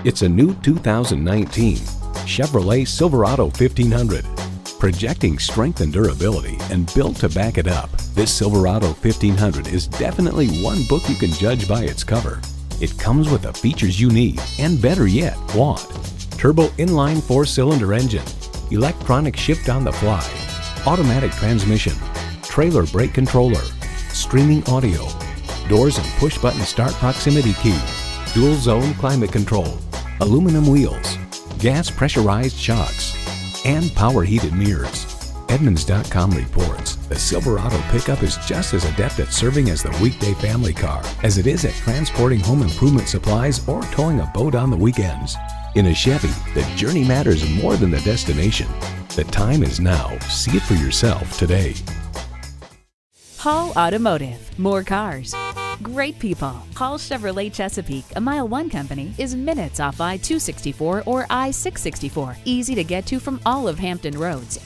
It's a new 2019 Chevrolet Silverado 1500. Projecting strength and durability and built to back it up, this Silverado 1500 is definitely one book you can judge by its cover. It comes with the features you need and, better yet, want. Turbo inline 4-cylinder engine, electronic shift on the fly, automatic transmission, trailer brake controller, streaming audio, doors and push-button start proximity key, dual zone climate control, aluminum wheels, gas pressurized shocks, and power heated mirrors. Edmunds.com reports the Silverado pickup is just as adept at serving as the weekday family car as it is at transporting home improvement supplies or towing a boat on the weekends. In a Chevy, the journey matters more than the destination. The time is now. See it for yourself today. Hall Automotive. More cars. Great people. Hall Chevrolet Chesapeake, a MileOne company, is minutes off I-264 or I-664. Easy to get to from all of Hampton roads.